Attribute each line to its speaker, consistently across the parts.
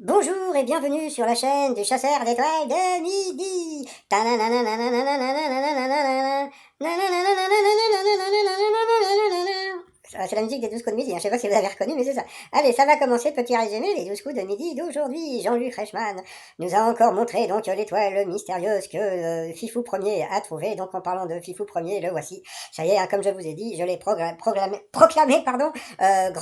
Speaker 1: Bonjour et bienvenue sur la chaîne du chasseur d'étoiles de midi. C'est la musique des 12 coups de midi, hein. Je sais pas si vous avez reconnu, mais c'est ça. Allez, ça va commencer, petit résumé, les 12 coups de midi d'aujourd'hui. Jean-Luc Reichmann nous a encore montré donc l'étoile mystérieuse que Fifou Premier a trouvée. Donc en parlant de Fifou Premier, le voici. Ça y est, hein, comme je vous ai dit, je l'ai proclamé, pardon,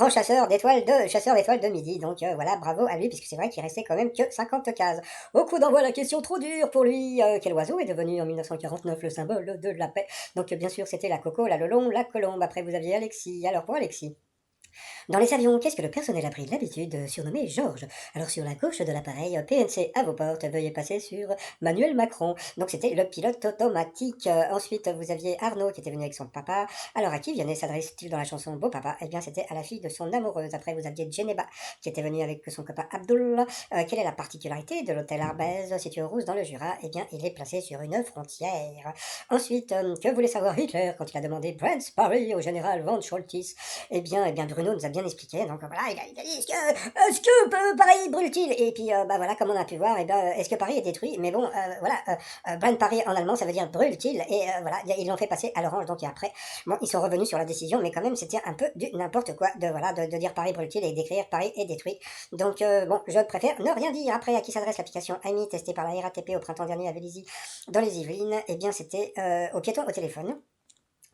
Speaker 1: chasseur d'étoiles de midi. Donc voilà, bravo à lui, puisque c'est vrai qu'il restait quand même que 50 cases. Au coup d'envoi, la question trop dure pour lui. Quel oiseau est devenu en 1949 le symbole de la paix? Donc bien sûr, c'était la coco, la lelon, la colombe. Après, vous aviez Alexis. Alors pour Alexis, dans les avions, qu'est-ce que le personnel a pris l'habitude de surnommer Georges? Alors sur la gauche de l'appareil, PNC à vos portes, veuillez passer sur Manuel Macron. Donc c'était le pilote automatique. Ensuite, vous aviez Arnaud qui était venu avec son papa. Alors à qui Vianney s'adresse-t-il dans la chanson Beau Papa? Eh bien c'était à la fille de son amoureuse. Après, vous aviez Djeneba qui était venu avec son copain Abdul. Quelle est la particularité de l'hôtel Arbès situé aux Rousses dans le Jura? Eh bien il est placé sur une frontière. Ensuite, que voulait savoir Hitler quand il a demandé Brent Paris au général von Scholtis? Eh bien, Bruno nous a bien expliqué. Donc voilà, il a dit est-ce que Paris brûle-t-il? Et puis bah voilà, comme on a pu voir, est-ce que Paris est détruit? Mais bon, voilà, Brand Paris en allemand, ça veut dire brûle-t-il? Et voilà, ils l'ont fait passer à l'orange. Donc et après, bon, ils sont revenus sur la décision, mais quand même, c'était un peu du n'importe quoi de voilà de dire Paris brûle-t-il et d'écrire Paris est détruit. Donc bon, je préfère ne rien dire. Après, à qui s'adresse l'application AMI testée par la RATP au printemps dernier à Vélizy dans les Yvelines? Eh bien, c'était aux piétons au téléphone.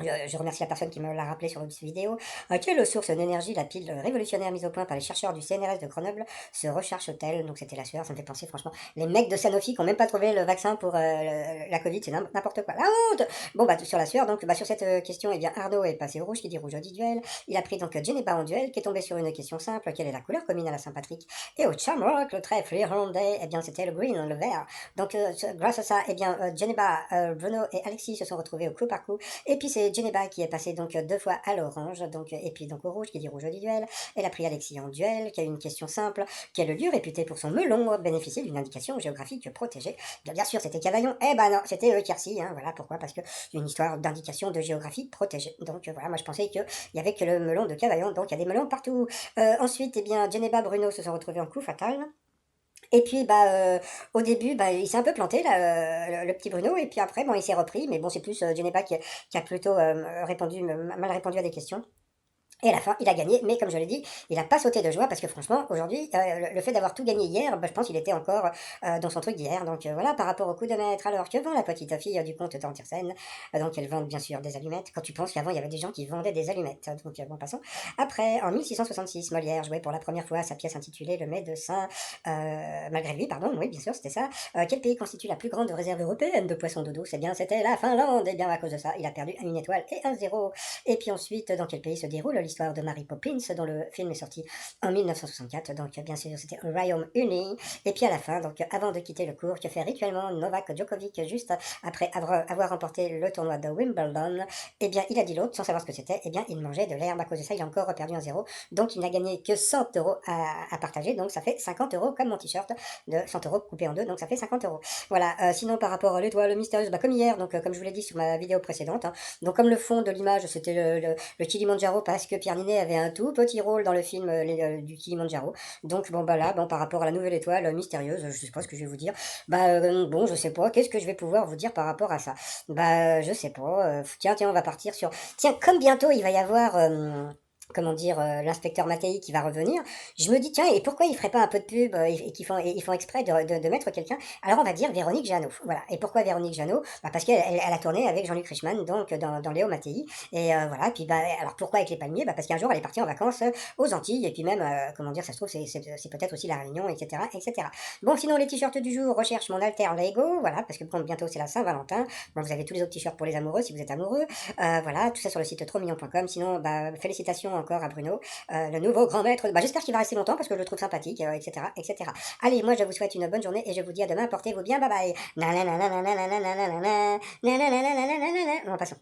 Speaker 1: Je remercie la personne qui me l'a rappelé sur une vidéo. Quelle source d'énergie la pile révolutionnaire mise au point par les chercheurs du CNRS de Grenoble se recharge-t-elle? Donc c'était la sueur, ça me fait penser franchement. Les mecs de Sanofi qui n'ont même pas trouvé le vaccin pour la Covid, c'est n'importe quoi. La honte! Bon bah sur la sueur, donc bah, sur cette question, eh bien Arnaud est passé au rouge qui dit rouge au dit duel. Il a pris donc Geneba en duel qui est tombé sur une question simple. Quelle est la couleur commune à la Saint-Patrick? Et au Shamrock, le trèfle irlandais, eh bien c'était le green, le vert. Donc grâce à ça, eh bien Geneba, Bruno et Alexis se sont retrouvés au coup par coup. Et puis c'est Geneba qui est passé donc deux fois à l'orange, donc, et puis donc au rouge qui dit rouge du duel. Elle a pris Alexis en duel, qui a une question simple. Quel lieu réputé pour son melon bénéficiait d'une indication géographique protégée? Bien sûr, c'était Cavaillon. Eh ben non, c'était Quercy. Hein, voilà pourquoi, parce qu'il y a une histoire d'indication de géographie protégée. Donc voilà, moi je pensais qu'il n'y avait que le melon de Cavaillon, donc il y a des melons partout. Ensuite, eh bien, Geneba, Bruno se sont retrouvés en coup fatal. Et puis, au début, il s'est un peu planté, là, le petit Bruno, et puis après, bon, il s'est repris, mais bon, c'est plus Geneva qui a plutôt mal répondu à des questions. Et à la fin, il a gagné, mais comme je l'ai dit, il n'a pas sauté de joie parce que franchement, aujourd'hui, le fait d'avoir tout gagné hier, je pense qu'il était encore dans son truc d'hier. Donc voilà, par rapport au coup de maître, alors que vend la petite fille du comte Tantirsen? Donc elle vend bien sûr des allumettes. Quand tu penses qu'avant, il y avait des gens qui vendaient des allumettes. Donc bon, passons. Après, en 1666, Molière jouait pour la première fois sa pièce intitulée Le Médecin, malgré lui, pardon, oui, bien sûr, c'était ça. Quel pays constitue la plus grande réserve européenne de poissons d'eau douce? Eh bien, c'était la Finlande. Et bien, à cause de ça, il a perdu une étoile et un zéro. Et puis ensuite, dans quel pays se déroule l'histoire de Mary Poppins, dont le film est sorti en 1964? Donc bien sûr, c'était au Royaume-Uni. Et puis à la fin, donc avant de quitter le court, que fait rituellement Novak Djokovic juste après avoir remporté le tournoi de Wimbledon? Eh bien, il a dit l'autre, sans savoir ce que c'était. Eh bien, il mangeait de l'herbe. À cause de ça, il a encore perdu un zéro. Donc, il n'a gagné que 100 euros à partager. Donc, ça fait 50 euros comme mon t-shirt de 100 euros coupé en deux. Donc, ça fait 50 euros. Voilà. Sinon, par rapport à l'étoile mystérieuse, comme hier, donc comme je vous l'ai dit sur ma vidéo précédente, hein, donc comme le fond de l'image, c'était le Kilimanjaro parce que Pierre Ninet avait un tout petit rôle dans le film du Kilimanjaro. Donc bon bah là, bon, par rapport à la nouvelle étoile mystérieuse, je sais pas ce que je vais vous dire. Bon, je sais pas, qu'est-ce que je vais pouvoir vous dire par rapport à ça? Je sais pas. Tiens, on va partir sur. Tiens, comme bientôt il va y avoir. Comment dire, l'inspecteur Mattei qui va revenir, je me dis, tiens, et pourquoi ils feraient pas un peu de pub et qu'ils font exprès de mettre quelqu'un? Alors on va dire Véronique Jeannot. Voilà. Et pourquoi Véronique Jeannot? Parce qu'elle a tourné avec Jean-Luc Reichmann, donc dans Léo Mattei. Et voilà, puis alors pourquoi avec les palmiers? Parce qu'un jour elle est partie en vacances aux Antilles, et puis même, comment dire, ça se trouve, c'est peut-être aussi la Réunion, etc., etc. Bon, sinon, les t-shirts du jour, recherche mon alter Lego, voilà, parce que bon, bientôt c'est la Saint-Valentin. Bon, vous avez tous les autres t-shirts pour les amoureux si vous êtes amoureux. Voilà, tout ça sur le site trotsmignon.com. Sinon, félicitations encore à Bruno, le nouveau grand maître. J'espère qu'il va rester longtemps parce que je le trouve sympathique, etc., etc. Allez, moi je vous souhaite une bonne journée et je vous dis à demain. Portez-vous bien, bye bye. Bon, passons.